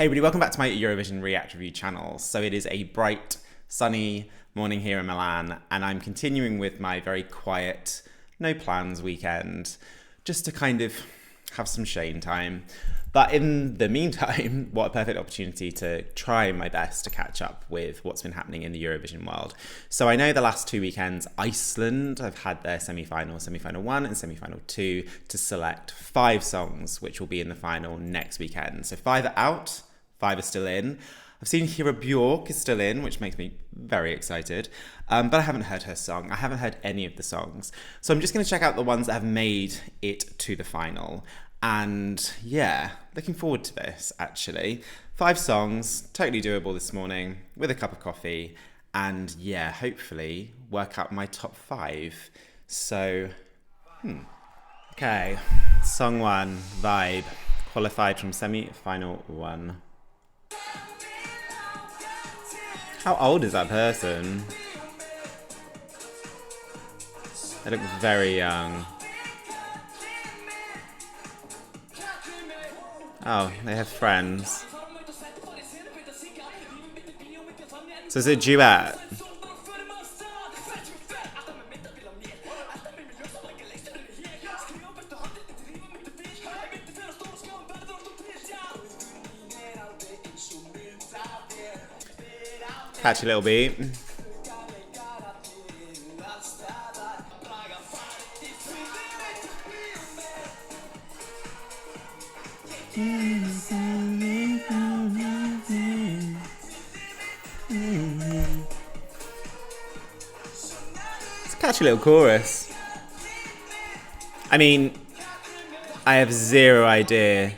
Hey everybody, welcome back to my Eurovision React Review channel. So it is a bright, sunny morning here in Milan, and I'm continuing with my very quiet, no plans weekend, just to kind of have some Shane time. But in the meantime, what a perfect opportunity to try my best to catch up with what's been happening in the Eurovision world. So I know the last 2 weekends, Iceland have had their semi-final, semi-final 1 and semi-final 2 to select 5 songs, which will be in the final next weekend. So 5 are out, 5 are still in. I've seen Hera Björk is still in, which makes me very excited. But I haven't heard her song. I haven't heard any of the songs. So I'm just going to check out the ones that have made it to the final. And yeah, looking forward to this, actually. 5 songs, totally doable this morning, with a cup of coffee. And yeah, hopefully work out my top 5. So, okay. Song 1, Vibe, qualified from semi-final 1. How old is that person? They look very young. Oh, they have friends. So it's a duet. Catchy little beat. It's a catchy little chorus. I mean, I have zero idea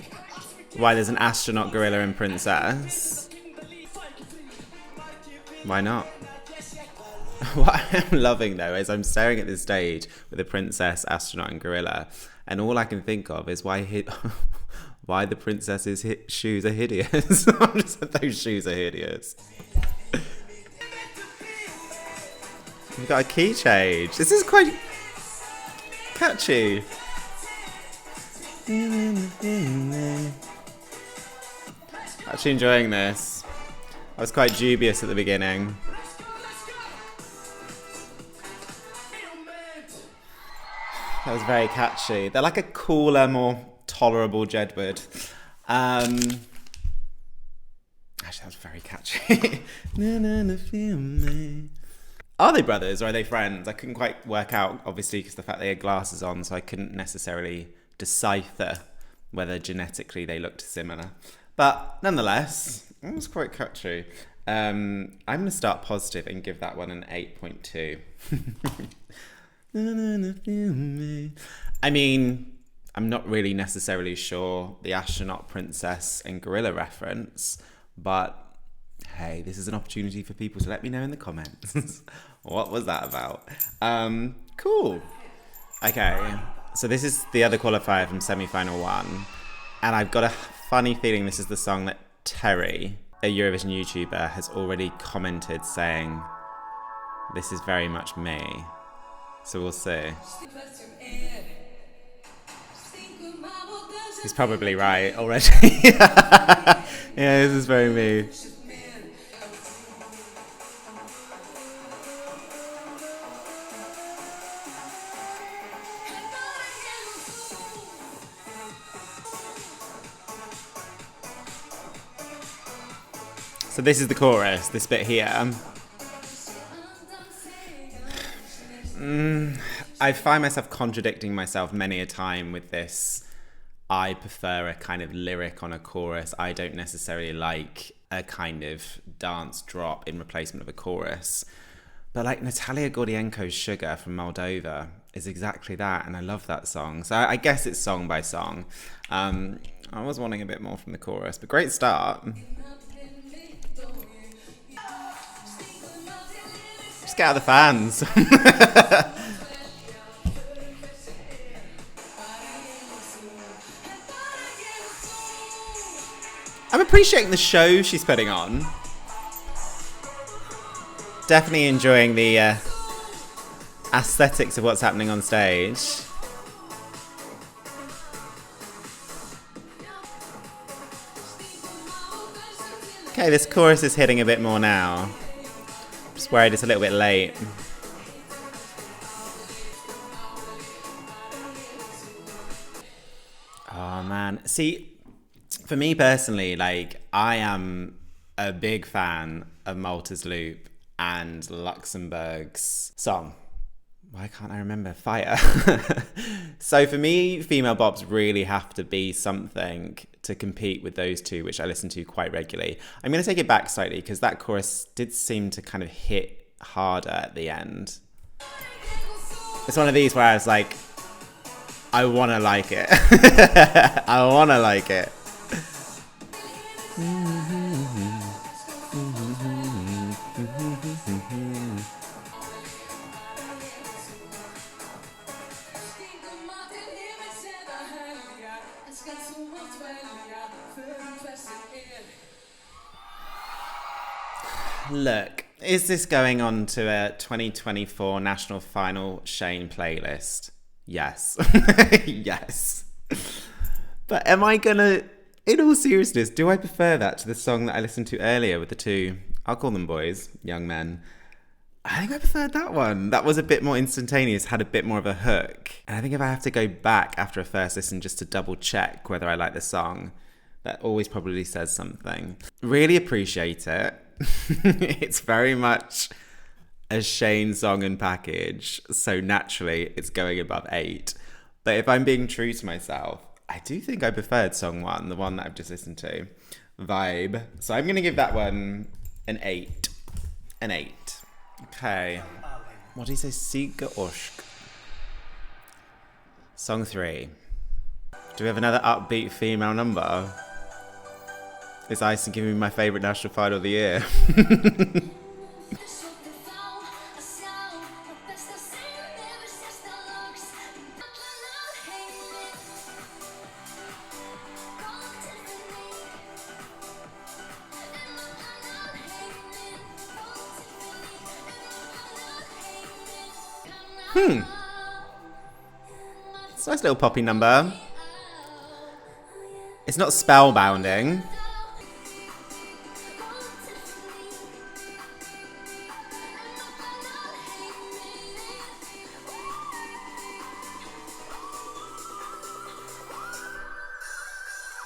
why there's an astronaut, gorilla, and princess. Why not? What I'm loving though is I'm staring at this stage with a princess, astronaut, and gorilla, and all I can think of is why the princess's shoes are hideous. I'm just like, those shoes are hideous. We've got a key change. This is quite catchy. Actually enjoying this. I was quite dubious at the beginning. That was very catchy. They're like a cooler, more tolerable Jedward. Actually, that was very catchy. Are they brothers or are they friends? I couldn't quite work out, obviously, because the fact they had glasses on, so I couldn't necessarily decipher whether genetically they looked similar. But nonetheless, it was quite catchy. I'm going to start positive and give that one an 8.2. I mean, I'm not really necessarily sure the astronaut, princess, and gorilla reference, but hey, this is an opportunity for people to let me know in the comments. What was that about? Cool. Okay, so this is the other qualifier from semi-final 1, and I've got a funny feeling this is the song that Terry, a Eurovision YouTuber, has already commented saying, this is very much me. So we'll see. He's probably right already. Yeah, this is very me. So this is the chorus, this bit here. I find myself contradicting myself many a time with this. I prefer a kind of lyric on a chorus. I don't necessarily like a kind of dance drop in replacement of a chorus. But like Natalia Gordienko's Sugar from Moldova is exactly that, and I love that song. So I guess it's song by song. I was wanting a bit more from the chorus, but great start. Just get out of the fans. I'm appreciating the show she's putting on. Definitely enjoying the aesthetics of what's happening on stage. Okay, this chorus is hitting a bit more now. Just worried it's a little bit late. Oh man. See, for me personally, like, I am a big fan of Malta's Loop and Luxembourg's song. Why can't I remember? Fire. So for me, female bops really have to be something to compete with those two, which I listen to quite regularly. I'm going to take it back slightly because that chorus did seem to kind of hit harder at the end. It's one of these where I was like, I want to like it. I want to like it. Look, is this going on to a 2024 National Final Shane playlist? Yes. Yes. But am I gonna, in all seriousness, do I prefer that to the song that I listened to earlier with the two, I'll call them boys, young men? I think I preferred that one. That was a bit more instantaneous, had a bit more of a hook. And I think if I have to go back after a first listen just to double check whether I like the song, that always probably says something. Really appreciate it. It's very much a Shane song and package, so naturally it's going above 8. But if I'm being true to myself, I do think I preferred song 1, the one that I've just listened to, Vibe. So I'm going to give that one an 8. An 8. Okay. What do you say? Sigga Ózk. Song 3. Do we have another upbeat female number? Is Iceland giving me my favourite national final of the year? It's a nice little poppy number. It's not spellbounding.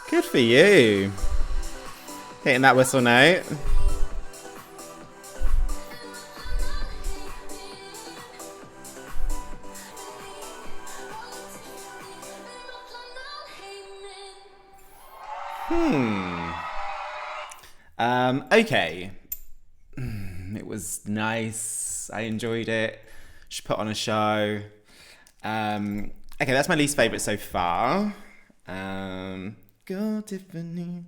Good for you. Hitting that whistle note. Okay. It was nice. I enjoyed it. She put on a show. Okay, that's my least favourite so far. Go Tiffany.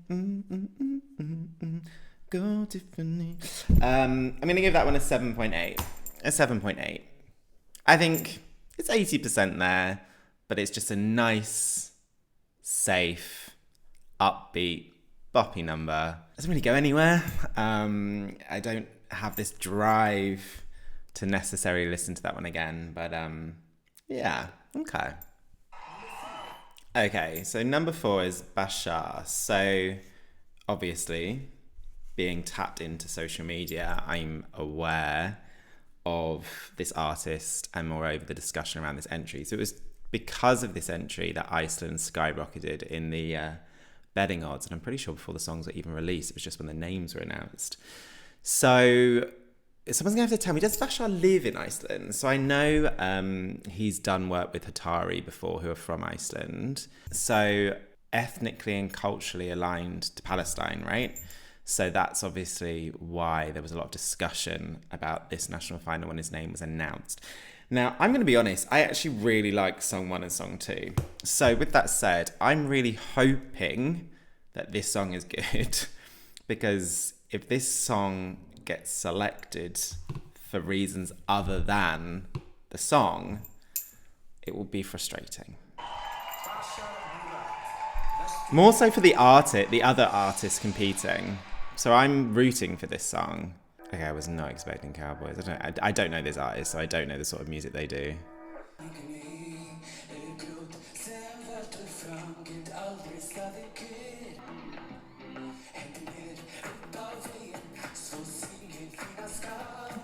Go Tiffany. I'm going to give that one a 7.8. A 7.8. I think it's 80% there, but it's just a nice, safe, upbeat, boppy number. It doesn't really go anywhere. I don't have this drive to necessarily listen to that one again, but yeah, okay. Okay, so number 4 is Bashar. So obviously, being tapped into social media, I'm aware of this artist and moreover the discussion around this entry. So it was because of this entry that Iceland skyrocketed in the betting odds, and I'm pretty sure before the songs were even released, it was just when the names were announced. So someone's gonna have to tell me, does Bashar live in Iceland? So I know he's done work with Hatari before, who are from Iceland, so ethnically and culturally aligned to Palestine, right? So that's obviously why there was a lot of discussion about this national final when his name was announced. Now, I'm going to be honest, I actually really like Song 1 and Song 2. So with that said, I'm really hoping that this song is good, because if this song gets selected for reasons other than the song, it will be frustrating. More so for the other artists competing. So I'm rooting for this song. Okay, I was not expecting Cowboys. I don't know this artist, so I don't know the sort of music they do.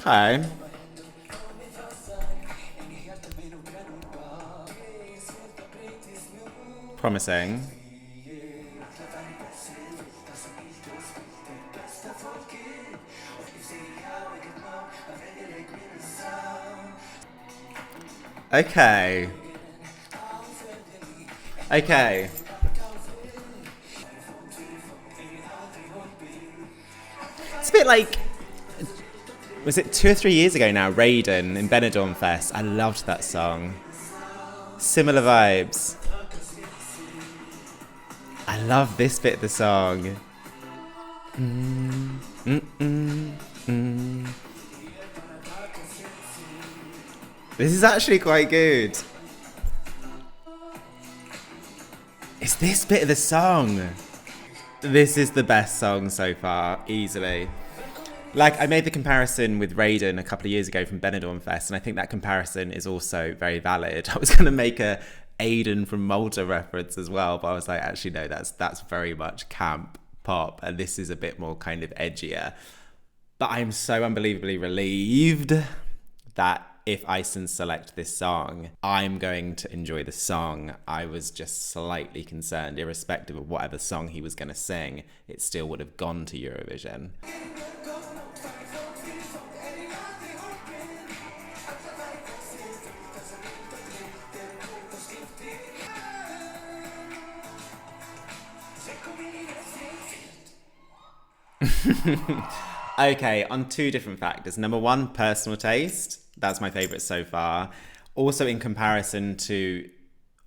Okay. Promising. Okay. Okay. It's a bit like, was it 2 or 3 years ago now, Raiden in Benidorm Fest? I loved that song. Similar vibes. I love this bit of the song. This is actually quite good. It's this bit of the song. This is the best song so far, easily. Like, I made the comparison with Raiden a couple of years ago from Benidorm Fest, and I think that comparison is also very valid. I was going to make a Aiden from Malta reference as well, but I was like, actually, no, that's very much camp pop, and this is a bit more kind of edgier. But I'm so unbelievably relieved that if Iceland select this song, I'm going to enjoy the song. I was just slightly concerned, irrespective of whatever song he was going to sing, it still would have gone to Eurovision. Okay, on two different factors. Number one, personal taste. That's my favourite so far. Also in comparison to,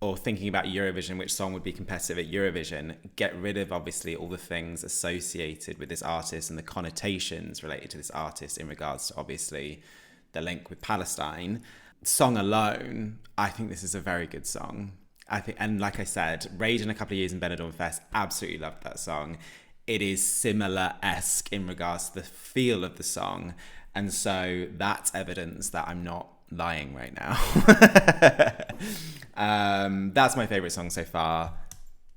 or thinking about Eurovision, which song would be competitive at Eurovision, get rid of obviously all the things associated with this artist and the connotations related to this artist in regards to obviously the link with Palestine. Song alone, I think this is a very good song. I think, and like I said, Raiden a couple of years in Benidorm Fest, absolutely loved that song. It is similar-esque in regards to the feel of the song. And so that's evidence that I'm not lying right now. That's my favourite song so far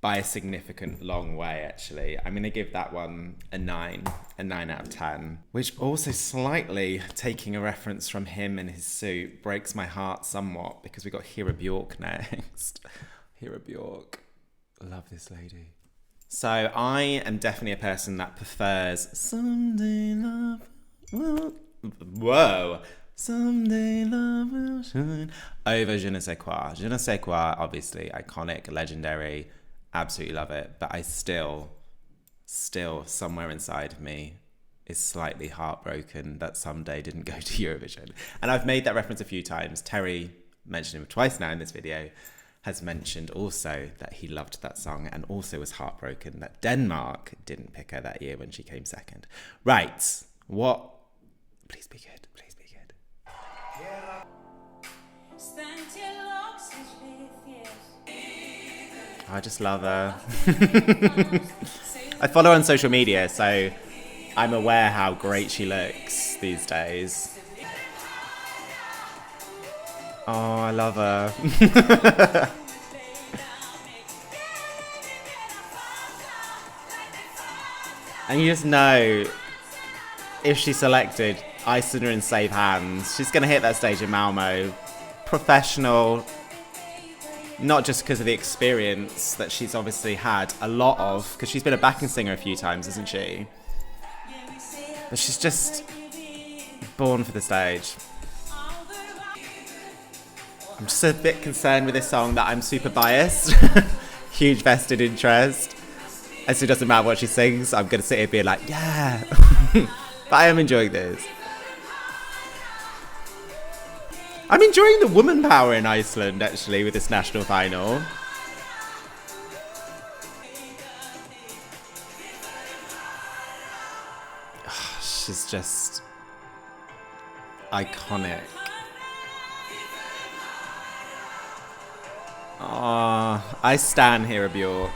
by a significant long way, actually. I'm going to give that one a 9 out of 10, which also slightly, taking a reference from him and his suit, breaks my heart somewhat because we got Hera Björk next. Hera Björk. Love this lady. So I am definitely a person that prefers someday love will... Whoa! Someday love will shine over Je ne sais quoi. Je ne sais quoi, obviously, iconic, legendary, absolutely love it. But I still, somewhere inside of me is slightly heartbroken that Someday didn't go to Eurovision. And I've made that reference a few times. Terry mentioned him twice now in this video. Has mentioned also that he loved that song and also was heartbroken that Denmark didn't pick her that year when she came second. Right, what? Please be good, please be good. I just love her. I follow her on social media, so I'm aware how great she looks these days. Oh, I love her. And you just know, if she's selected, Iceland are in safe hands. She's going to hit that stage in Malmo. Professional, not just because of the experience that she's obviously had a lot of, because she's been a backing singer a few times, isn't she? But she's just born for the stage. I'm just a bit concerned with this song that I'm super biased. Huge vested interest. And so it doesn't matter what she sings, I'm going to sit here being like, yeah. But I am enjoying this. I'm enjoying the woman power in Iceland, actually, with this national final. She's just iconic. Oh, I stan Hera Björk.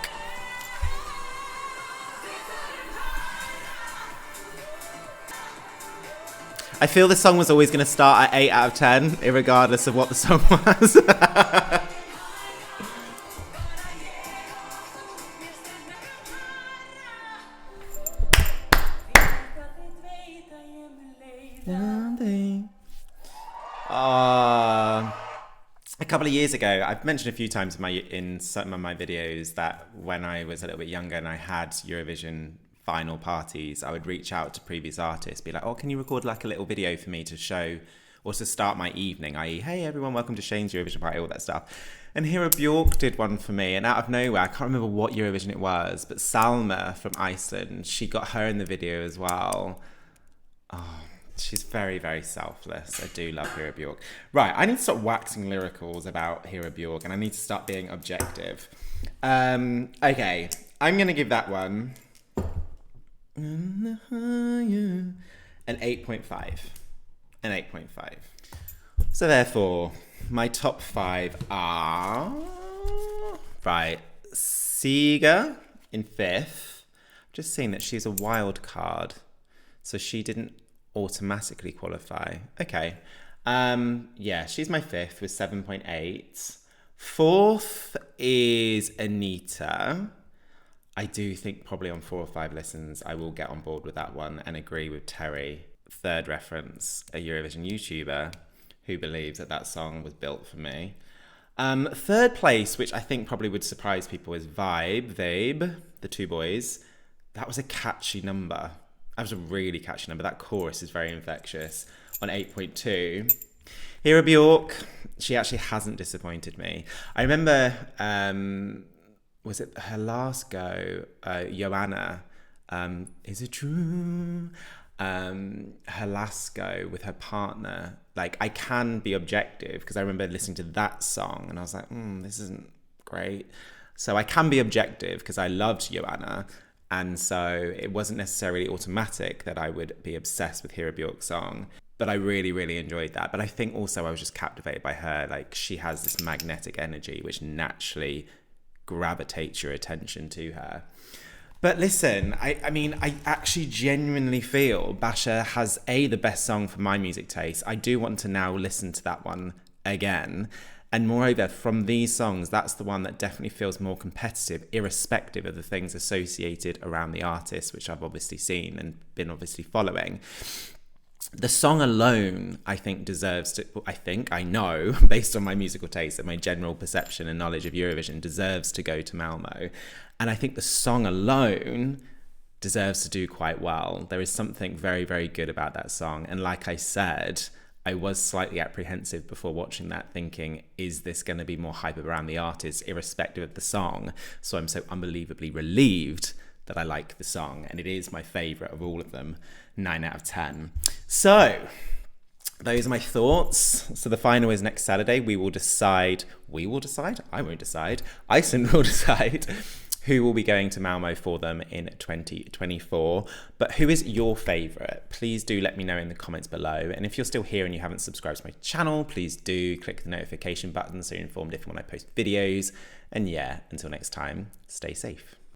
I feel this song was always going to start at 8 out of 10, irregardless of what the song was. A couple of years ago, I've mentioned a few times in some of my videos that when I was a little bit younger and I had Eurovision final parties, I would reach out to previous artists, be like, oh, can you record like a little video for me to show or to start my evening, i.e., hey everyone, welcome to Shane's Eurovision party, all that stuff. And Hera Björk did one for me, and out of nowhere, I can't remember what Eurovision it was, but Salma from Iceland, she got her in the video as well. Oh, she's very, very selfless. I do love Hera Björk. Right, I need to stop waxing lyricals about Hera Björk, and I need to start being objective. Okay, I'm going to give that one an 8.5. An 8.5. So therefore, my top 5 are... Right, Sigga in 5th. Just seeing that she's a wild card, so she didn't automatically qualify. Okay. Yeah, she's my 5th with 7.8. 4th is Anita. I do think probably on 4 or 5 listens, I will get on board with that one and agree with Terry. 3rd reference, a Eurovision YouTuber who believes that that song was built for me. 3rd place, which I think probably would surprise people, is Vibe, the two boys. That was a catchy number. That was a really catchy number. That chorus is very infectious on 8.2. Hera Björk, she actually hasn't disappointed me. I remember, was it her last go, Joanna, is it true? Her last go with her partner, like I can be objective because I remember listening to that song and I was like, this isn't great. So I can be objective because I loved Joanna, and so it wasn't necessarily automatic that I would be obsessed with Hera Björk's song, but I really, really enjoyed that. But I think also I was just captivated by her. Like, she has this magnetic energy which naturally gravitates your attention to her. But listen, I mean, I actually genuinely feel Bashar has the best song for my music taste. I do want to now listen to that one again. And moreover, from these songs, that's the one that definitely feels more competitive, irrespective of the things associated around the artist, which I've obviously seen and been obviously following. The song alone, I think, I know, based on my musical taste and my general perception and knowledge of Eurovision, deserves to go to Malmo. And I think the song alone deserves to do quite well. There is something very, very good about that song. And like I said, I was slightly apprehensive before watching that, thinking, is this going to be more hype around the artist, irrespective of the song? So I'm so unbelievably relieved that I like the song, and it is my favourite of all of them, 9 out of 10. So those are my thoughts. So the final is next Saturday. I won't decide. Iceland will decide who will be going to Malmo for them in 2024. But who is your favourite? Please do let me know in the comments below. And if you're still here and you haven't subscribed to my channel, please do click the notification button so you're informed if and when I post videos. And yeah, until next time, stay safe.